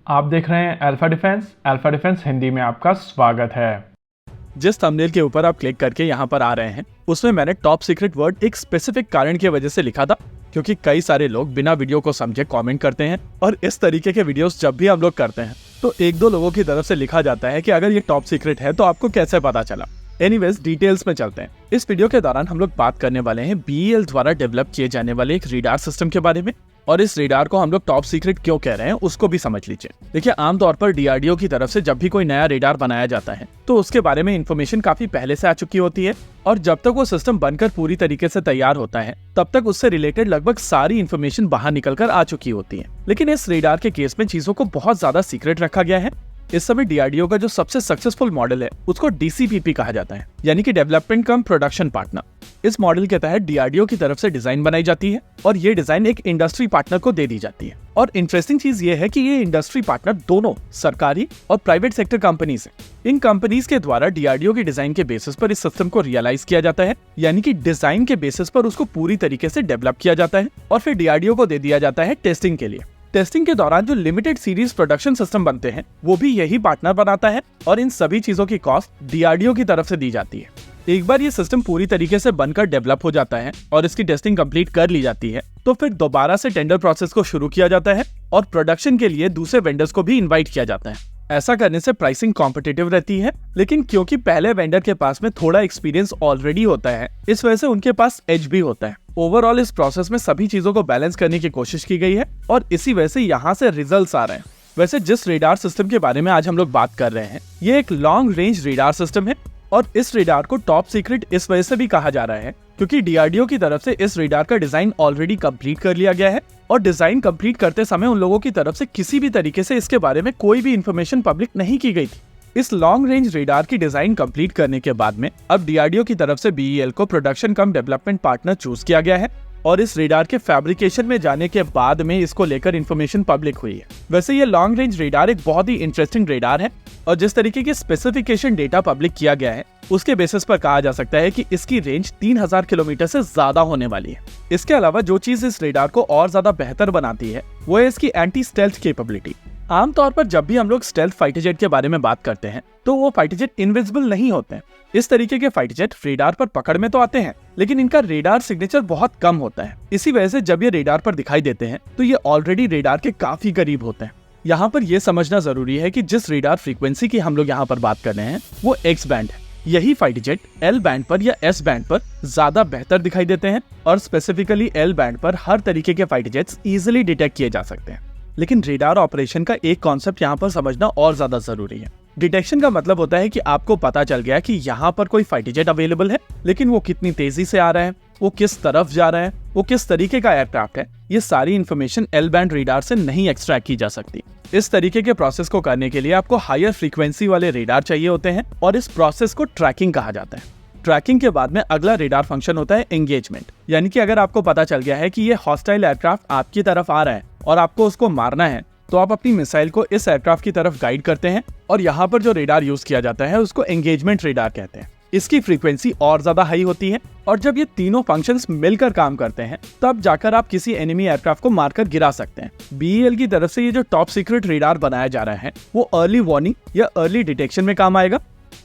आप देख रहे हैं अल्फा डिफेंस हिंदी में आपका स्वागत है। जिस थंबनेल के ऊपर आप क्लिक करके यहाँ पर आ रहे हैं उसमें मैंने टॉप सीक्रेट वर्ड एक स्पेसिफिक कारण की वजह से लिखा था, क्योंकि कई सारे लोग बिना वीडियो को समझे कमेंट करते हैं और इस तरीके के वीडियोस जब भी हम लोग करते हैं तो एक दो लोगों की तरफ से लिखा जाता है कि अगर ये टॉप सीक्रेट है तो आपको कैसे पता चला। एनीवेज डिटेल्स में चलते हैं। इस वीडियो के दौरान हम लोग बात करने वाले हैं BEL द्वारा डेवलप किए जाने वाले एक रेडार सिस्टम के बारे में, और इस रेडार को हम लोग टॉप सीक्रेट क्यों कह रहे हैं उसको भी समझ लीजिए। देखिए, आमतौर पर DRDO की तरफ से जब भी कोई नया रेडार बनाया जाता है तो उसके बारे में इन्फॉर्मेशन काफी पहले से आ चुकी होती है, और जब तक वो सिस्टम बनकर पूरी तरीके से तैयार होता है तब तक उससे रिलेटेड लगभग सारी इन्फॉर्मेशन बाहर निकलकर आ चुकी होती है। लेकिन इस रेडार के केस में चीजों को बहुत ज्यादा सीक्रेट रखा गया है। इस समय DRDO का जो सबसे सक्सेसफुल मॉडल है उसको DCPP कहा जाता है, यानी कि डेवलपमेंट कम प्रोडक्शन पार्टनर। इस मॉडल के तहत DRDO की तरफ से डिजाइन बनाई जाती है और ये डिजाइन एक इंडस्ट्री पार्टनर को दे दी जाती है। और इंटरेस्टिंग चीज ये है कि ये इंडस्ट्री पार्टनर दोनों सरकारी और प्राइवेट सेक्टर कंपनीज हैं। इन कंपनीज के द्वारा DRDO की डिजाइन के बेसिस पर इस सिस्टम को रियलाइज किया जाता है, यानी कि डिजाइन के बेसिस पर उसको पूरी तरीके से डेवलप किया जाता है और फिर DRDO को दे दिया जाता है टेस्टिंग के लिए। टेस्टिंग के दौरान जो लिमिटेड सीरीज प्रोडक्शन सिस्टम बनते हैं वो भी यही पार्टनर बनाता है, और इन सभी चीजों की कॉस्ट DRDO की तरफ से दी जाती है। एक बार ये सिस्टम पूरी तरीके से बनकर डेवलप हो जाता है और इसकी टेस्टिंग कंप्लीट कर ली जाती है तो फिर दोबारा से टेंडर प्रोसेस को शुरू किया जाता है और प्रोडक्शन के लिए दूसरे वेंडर्स को भी इन्वाइट किया जाता है। ऐसा करने से प्राइसिंग कॉम्पिटिटिव रहती है, लेकिन क्योंकि पहले वेंडर के पास में थोड़ा एक्सपीरियंस ऑलरेडी होता है इस वजह से उनके पास एज भी होता है। ओवरऑल इस प्रोसेस में सभी चीजों को बैलेंस करने की कोशिश की गई है और इसी वजह से यहाँ से रिजल्ट्स आ रहे हैं। वैसे जिस रेडार सिस्टम के बारे में आज हम लोग बात कर रहे हैं ये एक लॉन्ग रेंज रेडार सिस्टम है, और इस रेडार को टॉप सीक्रेट इस वजह से भी कहा जा रहा है क्योंकि DRDO की तरफ से इस रेडार का डिजाइन ऑलरेडी कंप्लीट कर लिया गया है, और डिजाइन कंप्लीट करते समय उन लोगों की तरफ से किसी भी तरीके से इसके बारे में कोई भी इंफॉर्मेशन पब्लिक नहीं की गई थी। इस लॉन्ग रेंज रेडार की डिजाइन कंप्लीट करने के बाद में अब DRDO की तरफ से BEL को प्रोडक्शन कम डेवलपमेंट पार्टनर चूज किया गया है, और इस रेडार के फैब्रिकेशन में जाने के बाद में इसको लेकर इन्फॉर्मेशन पब्लिक हुई है। वैसे ये लॉन्ग रेंज रेडार एक बहुत ही इंटरेस्टिंग रेडार है, और जिस तरीके के स्पेसिफिकेशन डेटा पब्लिक किया गया है उसके बेसिस पर कहा जा सकता है कि इसकी रेंज 3000 किलोमीटर से ज्यादा होने वाली है। इसके अलावा जो चीज इस रेडार को और ज्यादा बेहतर बनाती है वो है इसकी एंटी स्टेल्थ कैपेबिलिटी। आमतौर पर जब भी हम लोग स्टेल्थ फाइटर जेट के बारे में बात करते हैं तो वो फाइटर जेट इनविजिबल नहीं होते हैं। इस तरीके के फाइटर जेट रेडार पर पकड़ में तो आते हैं लेकिन इनका रेडार सिग्नेचर बहुत कम होता है। इसी वजह से जब ये रेडार पर दिखाई देते हैं तो ये ऑलरेडी रेडार के काफी करीब होते हैं। यहाँ पर यह समझना जरूरी है कि जिस रेडार फ्रीक्वेंसी की हम लोग यहाँ पर बात कर रहे हैं वो X बैंड है। यही फाइटर जेट L बैंड पर या S बैंड पर ज्यादा बेहतर दिखाई देते हैं, और स्पेसिफिकली L बैंड पर हर तरीके के फाइटर जेट्स इजिली डिटेक्ट किए जा सकते हैं। लेकिन रेडार ऑपरेशन का एक कॉन्सेप्ट यहाँ पर समझना और ज्यादा जरूरी है। डिटेक्शन का मतलब होता है कि आपको पता चल गया कि यहाँ पर कोई फाइटर जेट अवेलेबल है, लेकिन वो कितनी तेजी से आ रहा है, वो किस तरफ जा रहा है, वो किस तरीके का एयरक्राफ्ट है, ये सारी इन्फॉर्मेशन L बैंड रेडार से नहीं एक्सट्रैक्ट की जा सकती। इस तरीके के प्रोसेस को करने के लिए आपको हायर फ्रीक्वेंसी वाले रेडार चाहिए होते हैं, और इस प्रोसेस को ट्रैकिंग कहा जाता है। ट्रैकिंग के बाद में अगला रेडार फंक्शन होता है एंगेजमेंट, यानी कि अगर आपको पता चल गया है कि ये हॉस्टाइल एयरक्राफ्ट आपकी तरफ आ रहा है और आपको उसको मारना है तो आप अपनी मिसाइल को इस एयरक्राफ्ट की तरफ गाइड करते हैं, और यहाँ पर जो रेडार यूज किया जाता है उसको एंगेजमेंट रेडार कहते हैं। इसकी फ्रीक्वेंसी और ज्यादा हाई होती है, और जब ये तीनों फंक्शंस मिलकर काम करते हैं तब जाकर आप किसी एनिमी एयरक्राफ्ट को मारकर गिरा सकते हैं। BEL की तरफ से ये जो टॉप सीक्रेट रेडार बनाया जा रहा है वो अर्ली वार्निंग या अर्ली डिटेक्शन में काम आएगा,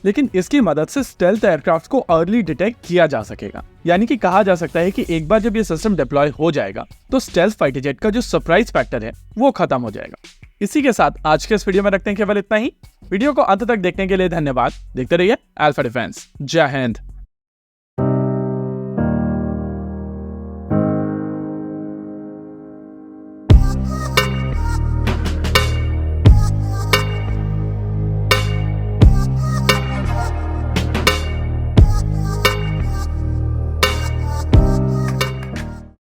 लेकिन इसकी मदद से स्टेल्थ एयरक्राफ्ट को अर्ली डिटेक्ट किया जा सकेगा। यानी कि कहा जा सकता है कि एक बार जब ये सिस्टम डिप्लॉय हो जाएगा तो स्टेल्थ फाइटर जेट का जो सरप्राइज फैक्टर है वो खत्म हो जाएगा। इसी के साथ आज के इस वीडियो में रखते हैं केवल इतना ही। वीडियो को अंत तक देखने के लिए धन्यवाद। देखते रहिए अल्फा डिफेंस। जय हिंद।